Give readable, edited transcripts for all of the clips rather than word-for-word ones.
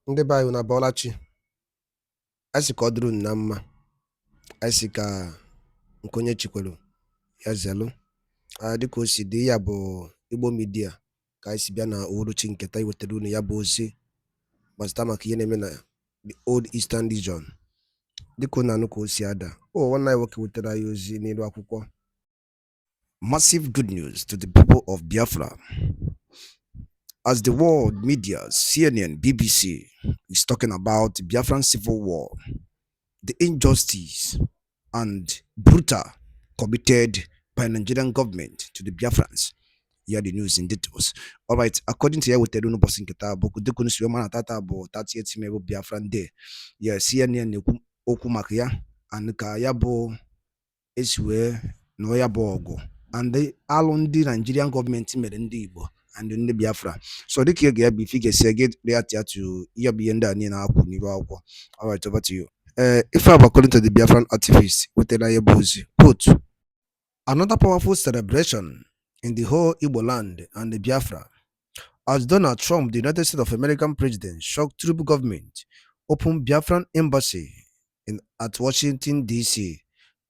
Ndị be anyị na Bọlachi, anyị sị ka ọ dịrị unu na mma, anyị sị ka nke onye chikwelu ya zelu. Dịka o si dị, ya bụ Igbo Media ka anyị si bịa na uhuruchi nketa iwetara unu ya bụ ozi gbasara maka ihe na-eme na the Old Eastern Region. Dịka unu anụ ka o si ada, nwanne anyị nwoke wetara anyị ozi n'elu akwụkwọ. Massive good news to the people of Biafra. As the world media, CNN, BBC, is talking about the Biafran civil war, the injustice and brutal committed by Nigerian government to the Biafrans. Here the news in details. All right, according to Yawoterunu Bosinketa, Bokudekunu Siomana Tata Bo 38 Mebo Biafran Day. Yeah, CNN Okumakia and Kayabo Eswe Noyabo Ogo. And the Alundi Nigerian government Merendibo and in the Biafra. So the key be figure say get react to Yabienda Nina Niwako. All right, over to you. If I'm according to the Biafran activists with the Yabuzi, quote, another powerful celebration in the whole Igbo land and the Biafra, as Donald Trump, the United States of American president, shocked troop government, opened Biafran embassy at Washington, D.C.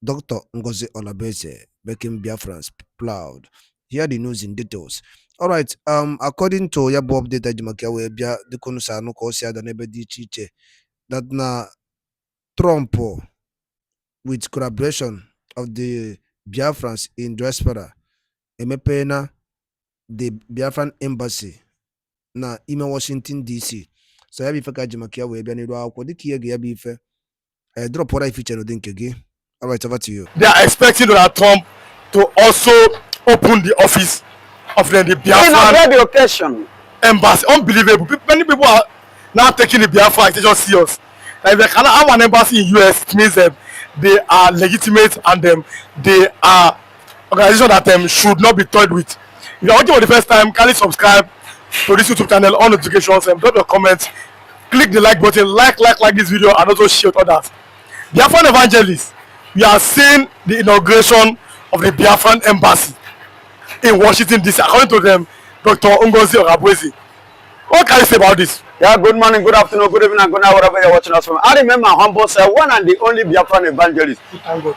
Dr. Ngozi Orabueze, making Biafrans proud. Here the news in details. All right. According to Yabo update Jimakiawe Bia the Konusa no Kosia the Nebedi Chiche that na Trump with collaboration of the Biafrans in diaspora emepena the Biafran embassy na ime Washington DC. So ya bife ka Jimakiawe Bia ni ro akwodi kiye ga ya bife drop what I feature no dinkege. All right, over to you. They are expecting Donald Trump to also open the office of the Biafran the occasion. Embassy. Unbelievable. Many people are now taking the Biafra just serious. Like they cannot have an embassy in US, it means they are legitimate and they are organization that should not be toyed with. If you are watching for the first time, kindly subscribe to this YouTube channel, on notifications, and drop your comments. Click the like button, like this video, and also share with others. Biafran evangelists, we are seeing the inauguration of the Biafran embassy in Washington DC. According to them, Dr. Ngozi Orabueze. What can you say about this? Yeah, good morning, good afternoon, good evening, good night, wherever you're watching us from. I remember humble self, one and the only Biafran evangelist. Thank God.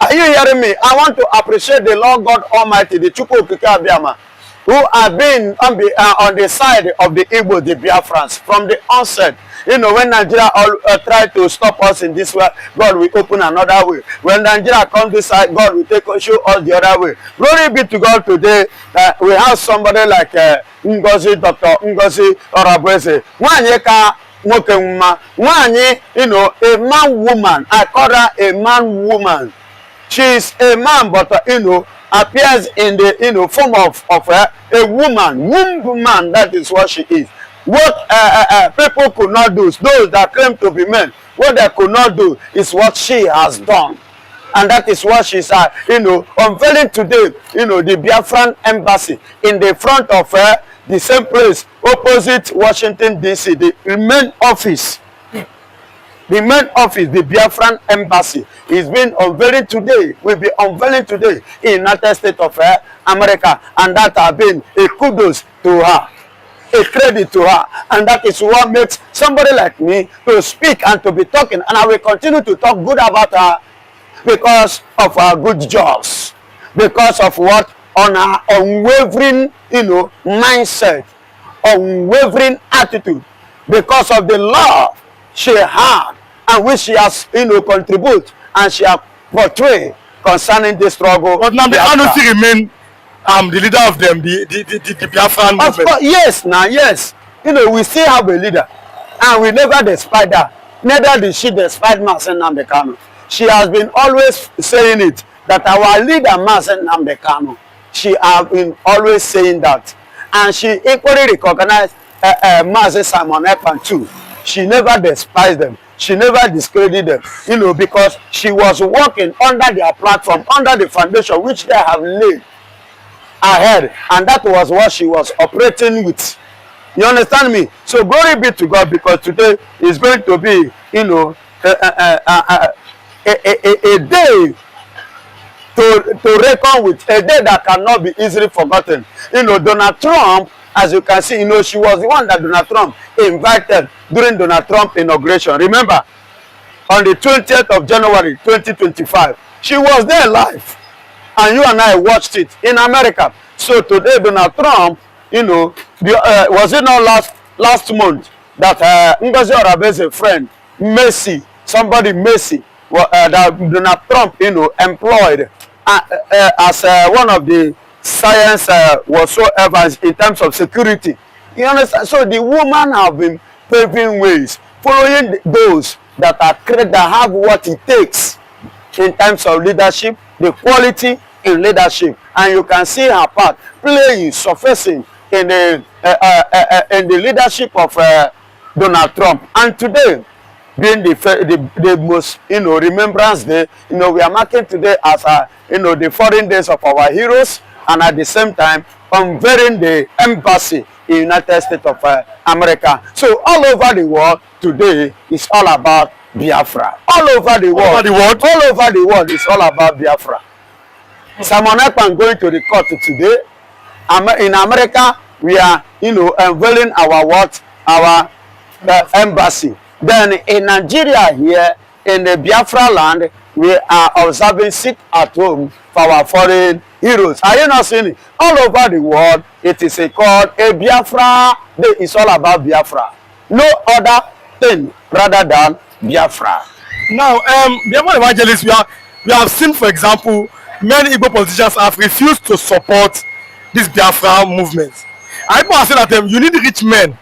Are you hearing me? I want to appreciate the Lord God Almighty, the Chukwu Okike Abiyama, who have been on the side of the Igbo, the Biafrans, from the onset. You know, when Nigeria try to stop us in this way, God will open another way. When Nigeria comes this side, God will show us the other way. Glory be to God today. We have somebody like Ngozi, Dr. Ngozi Orabueze. You know, a man-woman. I call her a man-woman. She's a man, but you know, appears in the form of a woman, woman. That is what she is. What people could not do, those that claim to be men, what they could not do is what she has done, and that is what she's unveiling today. You know, the Biafran embassy in the front of the same place opposite Washington DC, the main office. The main office, the Biafran embassy, is being unveiling today, will be unveiling today in the United States of America, and that has been a kudos to her, a credit to her, and that is what makes somebody like me to speak and to be talking, and I will continue to talk good about her because of her good jobs, because of what on her unwavering, mindset, unwavering attitude, because of the love she had and which she has contribute and she has portrayed concerning the struggle. But now the honesty remain the leader of them, the Biafran movement. Of course, yes, now yes. We still have a leader, and we never despise her. Neither did she despise Nnamdi Kanu. She has been always saying it, that our leader Nnamdi Kanu, she has been always saying that, and she equally recognized Simon Ekpa too. She never despised them. She never discredited them, because she was working under their platform, under the foundation which they have laid ahead, and that was what she was operating with. You understand me? So glory be to God, because today is going to be, a day to reckon with, a day that cannot be easily forgotten. Donald Trump As you can see, you know, she was the one that Donald Trump invited during Donald Trump inauguration. Remember, on the 20th of January 2025, she was there live, and you and I watched it in America. So today, Donald Trump, you know, was it not last month that Ngozi Orabueze friend Messi, somebody Messi, that Donald Trump, you know, employed as one of the science whatsoever in terms of security. You understand? So the woman have been paving ways, following those that are that have what it takes in terms of leadership, the quality in leadership, and you can see her part playing, surfacing in the leadership of Donald Trump. And today, being the most, you know, remembrance day, you know, we are marking today as you know, the foreign days of our heroes, and at the same time unveiling the embassy in the United States of America. So all over the world today is all about Biafra. All over the world, all over the world is all about Biafra. Simon Ekpa going to the court today. In America, we are, you know, unveiling our what? Our embassy. Then in Nigeria here, in the Biafra land, we are observing sit at home for our foreign heroes. Are you not seeing it? All over the world, it is called a Biafra Day. It's all about Biafra. No other thing rather than Biafra. Now, Biafra evangelists, we have seen, for example, many Igbo politicians have refused to support this Biafra movement. I have said that you need rich men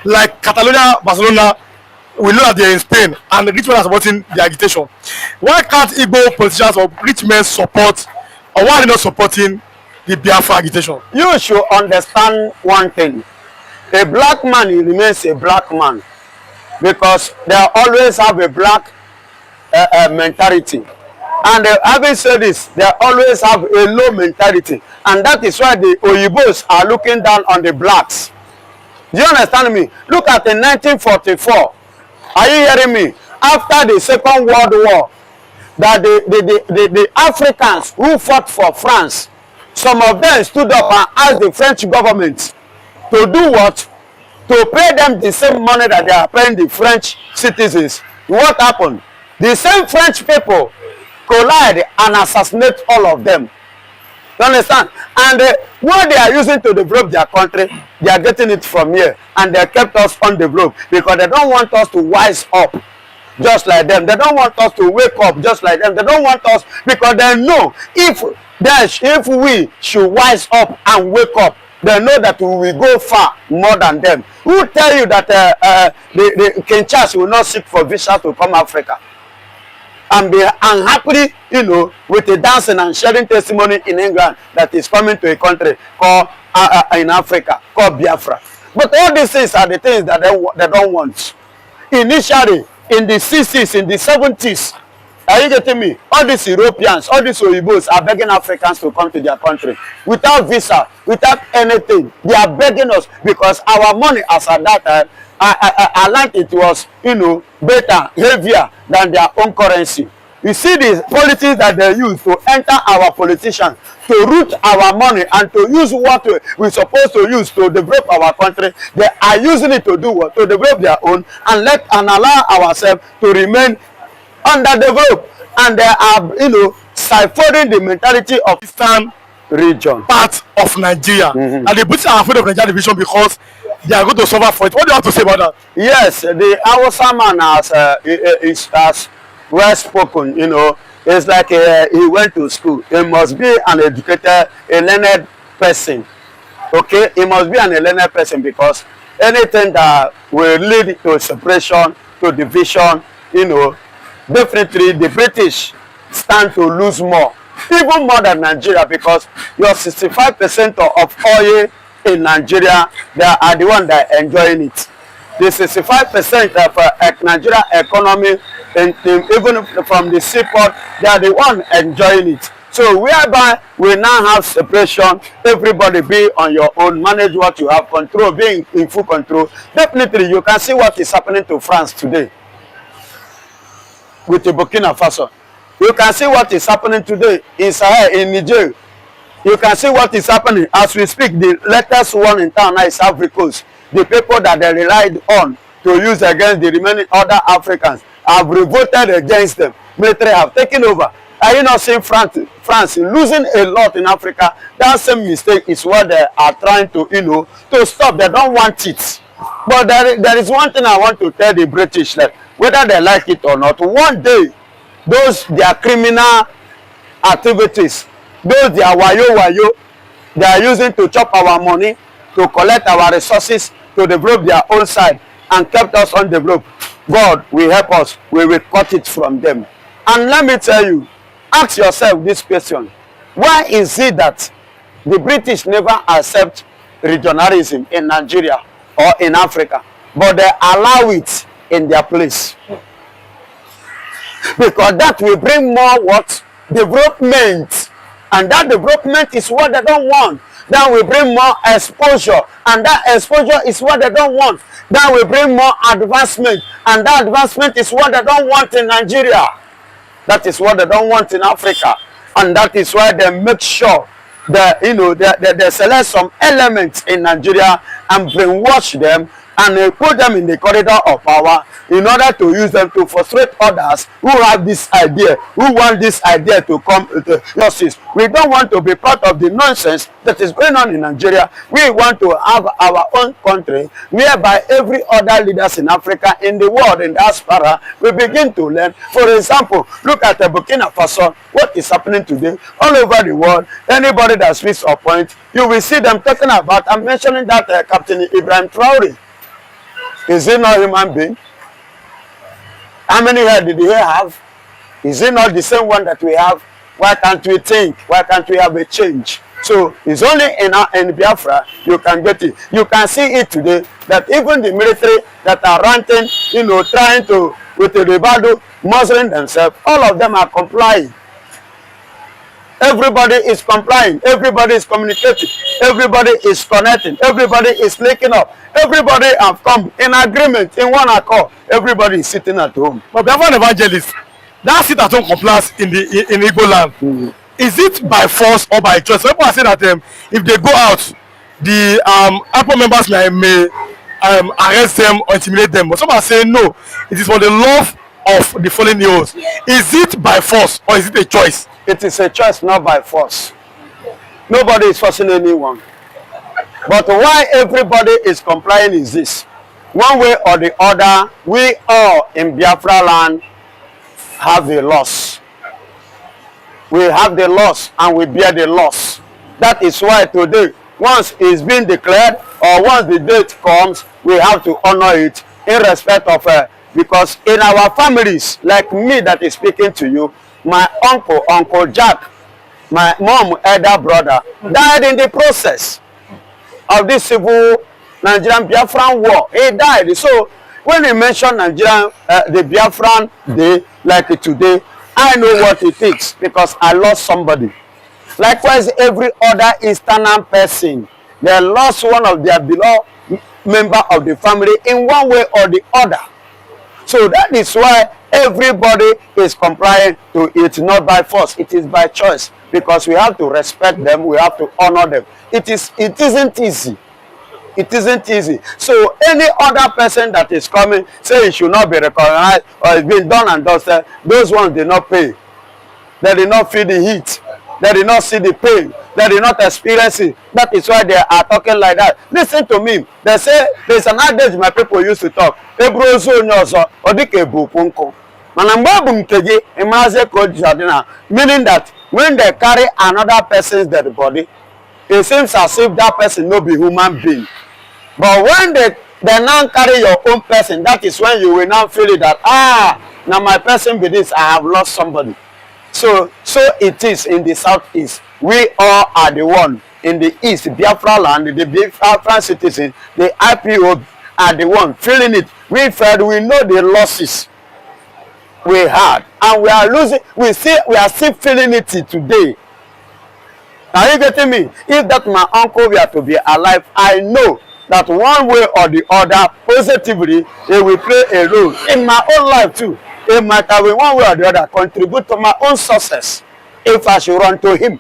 like Catalonia, Barcelona. We know that they are in Spain, and the rich men are supporting the agitation. Why can't Igbo politicians or rich men support, or why are they not supporting the Biafra agitation? You should understand one thing. A black man, he remains a black man because they always have a black mentality. And having said this, they always have a low mentality. And that is why the Oyibos are looking down on the blacks. Do you understand me? Look at in 1944. Are you hearing me? After the Second World War, that the Africans who fought for France, some of them stood up and asked the French government to do what? To pay them the same money that they are paying the French citizens. What happened? The same French people collide and assassinate all of them. You understand? And what they are using to develop their country, they are getting it from here. And they kept us undeveloped because they don't want us to wise up just like them. They don't want us to wake up just like them. They don't want us because they know if we should wise up and wake up, they know that we will go far more than them. Who tell you that the Kinshasa will not seek for visa to come Africa? And be unhappily, you know, with the dancing and sharing testimony in England that is coming to a country called in Africa called Biafra. But all these things are the things that they don't want. Initially, in the 60s, in the 70s, are you getting me? All these Europeans, all these Oyibos are begging Africans to come to their country without visa, without anything. They are begging us because our money as at that time, I like it was, you know, better, heavier than their own currency. You see the politics that they use to enter our politicians, to root our money and to use what we're supposed to use to develop our country. They are using it to do what? To develop their own and allow ourselves to remain underdeveloped. And they are, you know, siphoning the mentality of Eastern region, part of Nigeria. Mm-hmm. And the British are afraid of Nigeria division because they are going to suffer for it. What do you have to say about that? Yes, the Hausa man has well spoken, you know. It's like he went to school. He must be an educated, a learned person. Okay? He must be an learned person because anything that will lead to separation, to division, you know, definitely the British stand to lose more. Even more than Nigeria because your 65% of oil in Nigeria, they are the ones that are enjoying it. The 65% of Nigeria economy, and even from the seaport, they are the ones enjoying it. So whereby we now have separation, everybody be on your own, manage what you have, control, being in full control. Definitely, you can see what is happening to France today with the Burkina Faso. You can see what is happening today in Sahel, in Niger. You can see what is happening as we speak. The latest one in town now is Ivory Coast. The people that they relied on to use against the remaining other Africans have revolted against them. Military have taken over. Are you not seeing France losing a lot in Africa? That same mistake is what they are trying to, to stop. They don't want it. But there is one thing I want to tell the British, that whether they like it or not, one day, those their criminal activities, those their wayo, they are using to chop our money, to collect our resources, to develop their own side, and kept us undeveloped. God will help us. We will cut it from them. And let me tell you, ask yourself this question. Why is it that the British never accept regionalism in Nigeria or in Africa, but they allow it in their place? Because that will bring more what? Development. And that development is what they don't want. That will bring more exposure. And that exposure is what they don't want. That will bring more advancement. And that advancement is what they don't want in Nigeria. That is what they don't want in Africa. And that is why they make sure that, they select some elements in Nigeria and brainwash them and put them in the corridor of power in order to use them to frustrate others who have this idea, who want this idea to come to justice. We don't want to be part of the nonsense that is going on in Nigeria. We want to have our own country whereby every other leaders in Africa, in the world, in diaspora, we begin to learn. For example, look at Burkina Faso. What is happening today all over the world? Anybody that speaks a point, you will see them talking about, I'm mentioning that Captain Ibrahim Traore. Is he not a human being? How many hair did he have? Is he not the same one that we have? Why can't we think? Why can't we have a change? So it's only in Biafra you can get it. You can see it today that even the military that are ranting, trying to, with the rebuttal, muzzling themselves, all of them are complying. Everybody is complying. Everybody is communicating. Everybody is connecting. Everybody is linking up. Everybody have come in agreement, in one accord. Everybody is sitting at home. But Biafran evangelist, that sit at home compliance in Igbo land, is it by force or by choice? People are saying that if they go out, the APO members may arrest them or intimidate them. But some are saying no, it is for the love of the fallen heroes. Is it by force or is it a choice? It is a choice, not by force. Nobody is forcing anyone. But why everybody is complying is this. One way or the other, we all in Biafra land have a loss. We have the loss and we bear the loss. That is why today, once it's been declared or once the date comes, we have to honor it in respect of because in our families, like me that is speaking to you, my Uncle Jack, my mom, elder brother, died in the process of this civil Nigerian Biafran war. He died. So when he mentioned Nigerian, the Biafran day, like today, I know what it is because I lost somebody. Likewise, every other Eastern person, they lost one of their beloved member of the family in one way or the other. So that is why everybody is complying to it, not by force. It is by choice, because we have to respect them. We have to honor them. It isn't easy. It isn't easy. So any other person that is coming, say it should not be recognized or it's been done and dusted, those ones did not pay. They did not feel the heat. They did not see the pain. They did not experience it. That is why they are talking like that. Listen to me. They say, there's an adage my people used to talk. Meaning that when they carry another person's dead body, it seems as if that person no be human being. But when they now carry your own person, that is when you will now feel it that, now my person be this, I have lost somebody. So it is in the southeast. We all are the one. In the east, Biafra land, the Biafran citizens, the IPO are the one feeling it. We felt, we know the losses we had, and we are losing. We are still feeling it today. Are you getting me? If that my uncle were to be alive, I know that one way or the other, positively, they will play a role in my own life too. It might have in one way or the other contribute to my own success if I should run to him.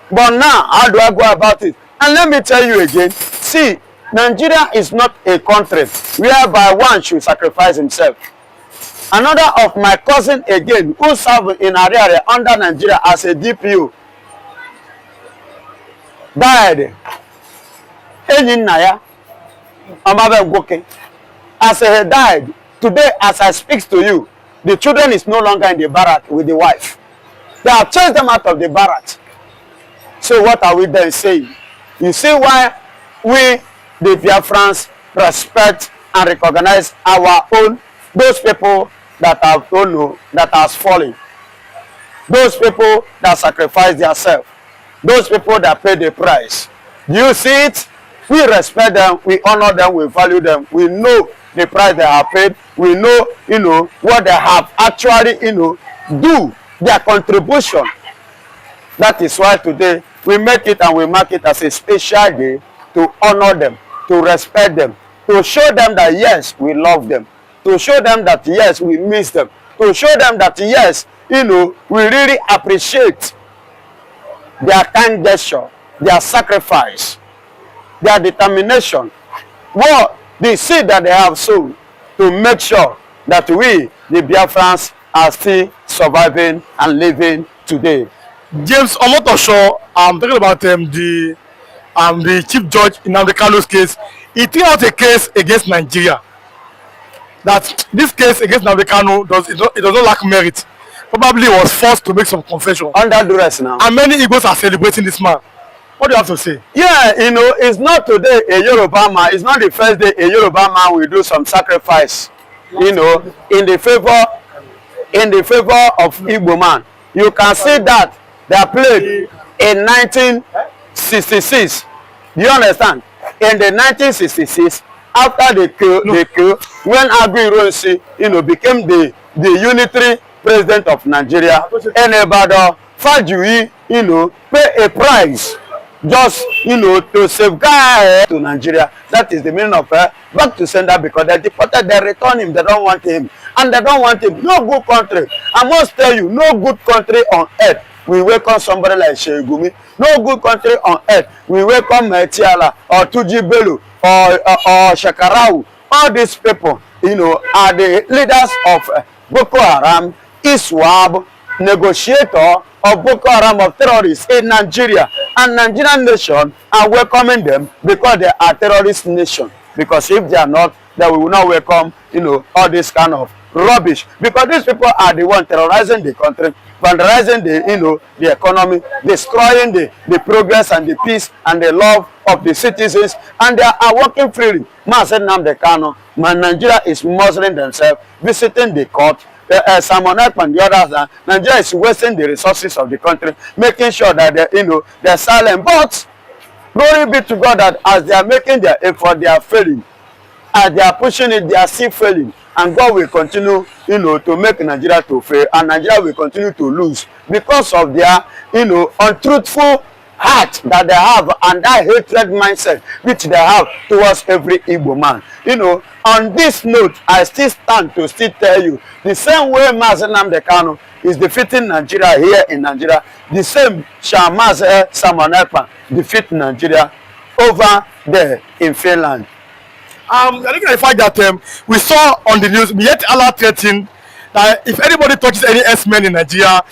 But now, how do I go about it? And let me tell you again, see, Nigeria is not a country whereby one should sacrifice himself. Another of my cousin again, who served in Ariare under Nigeria as a DPO, died. As he died, today as I speak to you, the children is no longer in the barrack with the wife. They have chased them out of the barrack. So what are we then saying? You see why we, the Biafrans, respect and recognize our own, those people that have that has fallen, those people that sacrifice themselves, those people that pay the price. Do you see it? We respect them, we honor them, we value them. We know the price they have paid. We know, what they have actually, do, their contribution. That is why today we make it and we mark it as a special day to honor them, to respect them, to show them that yes, we love them, to show them that yes, we miss them, to show them that yes, we really appreciate their kind gesture, their sacrifice, their determination, what the seed that they have sown, to make sure that we, the Biafrans, are still surviving and living today. James Omotosho, I'm talking about the chief judge in nnamdi Kanu's case. He threw out a case against Nigeria. That this case against nnamdi Kanu does not lack merit. Probably was forced to make some confession. Under duress now. And many Igbos are celebrating this man. What do you have to say? Yeah, it's not today a Yoruba man. It's not the first day a Yoruba man will do some sacrifice. In the favor of Igbo man. You can see that they are played in 1966. Do you understand? In the 1966, after the coup, when Agui became the unitary president of Nigeria, and Ibadan Fajui, pay a price just, to safeguard to Nigeria. That is the meaning of back to sender, because they deported, they return him, they don't want him. And they don't want him. No good country. I must tell you, no good country on earth we welcome somebody like Shegumi. No good country on earth we welcome Tiala or Tuji Belu or Shakarau. All these people, are the leaders of Boko Haram, ISWAB, negotiator of Boko Haram, of terrorists in Nigeria. And Nigerian nation are welcoming them because they are terrorist nation. Because if they are not, then we will not welcome, all this kind of rubbish. Because these people are the one terrorizing the country, vandalizing the economy, destroying the progress and the peace and the love of the citizens, and they are working freely. Nnamdi Kanu, Nigeria is muzzling themselves, visiting the court. Simon Ekpa and the others, Nigeria is wasting the resources of the country, making sure that they're silent. But glory be to God that as they are making their effort, they are failing. As they are pushing it, they are still failing. And God will continue, to make Nigeria to fail, and Nigeria will continue to lose because of their, untruthful heart that they have and that hatred mindset which they have towards every Igbo man. On this note, I still stand to still tell you, the same way Nnamdi Kanu is defeating Nigeria here in Nigeria, the same shall Simon Ekpa defeat Nigeria over there in Finland. I think the fact that we saw on the news, yet Allah threatened that if anybody touches any S-men in Nigeria,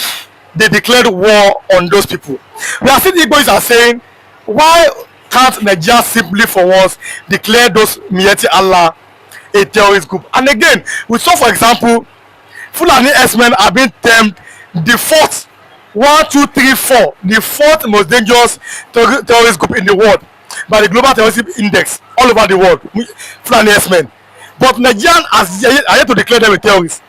they declared war on those people. We are seeing Igbos are saying, why can't Nigeria simply for once declare those Mieti Allah a terrorist group? And again, we saw, for example, Fulani S-men are being termed the fourth, 1, 2, 3, 4, the fourth most dangerous terrorist group in the world by the Global Terrorism Index all over the world, Fulani S-men. But Nigerians are yet to declare them a terrorist.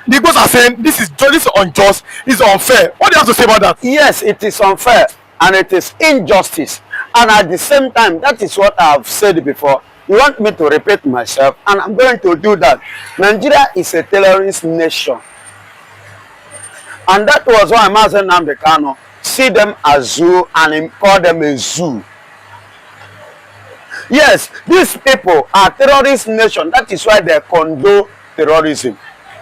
The Igbos are saying this is unjust, this is unfair. What do you have to say about that? Yes, it is unfair and it is injustice. And at the same time, that is what I have said before. You want me to repeat myself, and I'm going to do that. Nigeria is a terrorist nation. And that was why Nnamdi Kanu see them as zoo and call them a zoo. Yes, these people are terrorist nation. That is why they condone terrorism.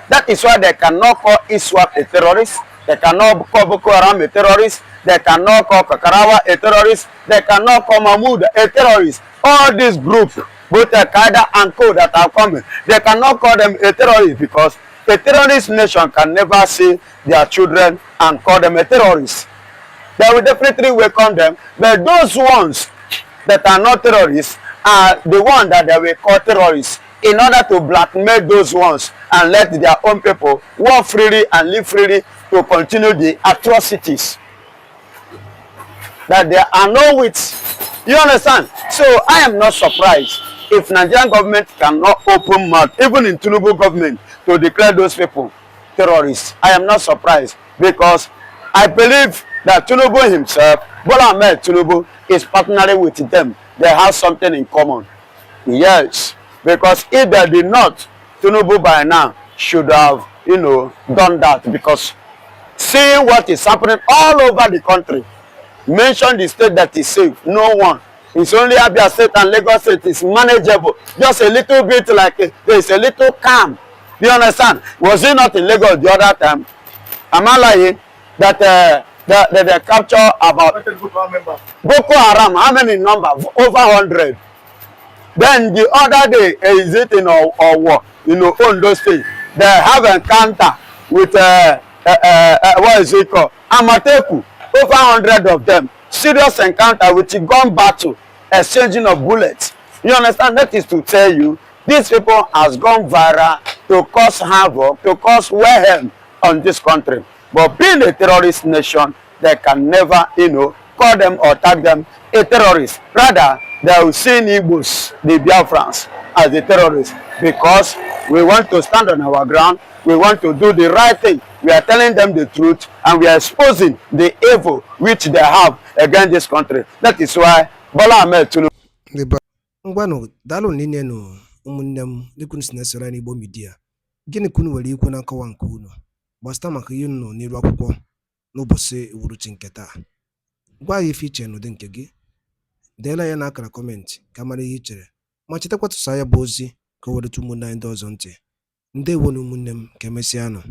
That is why they cannot call ISWAP a terrorist. They cannot call Boko Haram a terrorist. They cannot call Kakarawa a terrorist. They cannot call Mahmoud a terrorist. All these groups, both Al-Qaeda and Co that are coming, they cannot call them a terrorist because a terrorist nation can never see their children and call them a terrorist. They will definitely welcome them, but those ones that are not terrorists are the ones that they will call terrorists in order to blackmail those ones and let their own people walk freely and live freely to continue the atrocities that there are no wits. You understand? So I am not surprised if Nigerian government cannot open mouth, even in Tinubu government, to declare those people terrorists. I am not surprised because I believe that Tinubu himself, Bola Ahmed Tinubu, is partnering with them. They have something in common. Yes, because if they did not, Tinubu by now should have, done that. Because seeing what is happening all over the country, mention the state that is safe, no one. It's only Abia State and Lagos State is manageable. Just a little bit like there's a little calm. Do you understand? Was it not in Lagos the other time? Am I lying? That they capture about Boko Haram, how many number? Over 100. Then the other day, is it in Owo, Ondo State, they have encounter with what is it called? Amateku, over 100 of them. Serious encounter with a gun battle, exchanging of bullets. You understand? That is to tell you, these people has gone viral to cause havoc, to cause mayhem on this country. But being a terrorist nation, they can never, call them or tag them a terrorist. Rather, they will see Igbos, the Biafrans, as the terrorists because we want to stand on our ground. We want to do the right thing. We are telling them the truth and we are exposing the evil which they have against this country. That is why Bola Ahmed Tinubu. Ngwano dalo nine no ụmụnne m dịkunu si na-esere anyị Igbo Media. Gịnị kunu nwere ikwu na nkọwa nke unu gbasịta maka ihe unu nọ n'iru akwụkwọ n'ụbọchị uhuruchi nke taa? Gwa anyị ife iche n'ụdị nke gị, deela ya n'akara kọmentị ka mara ihe i chere, ma chetakwa tụsa ya bụ ozi ka o wereta ụmụnne anyị ndị ọzọ ntị. Ndewo na ụmụnne m, ka emesịanụ.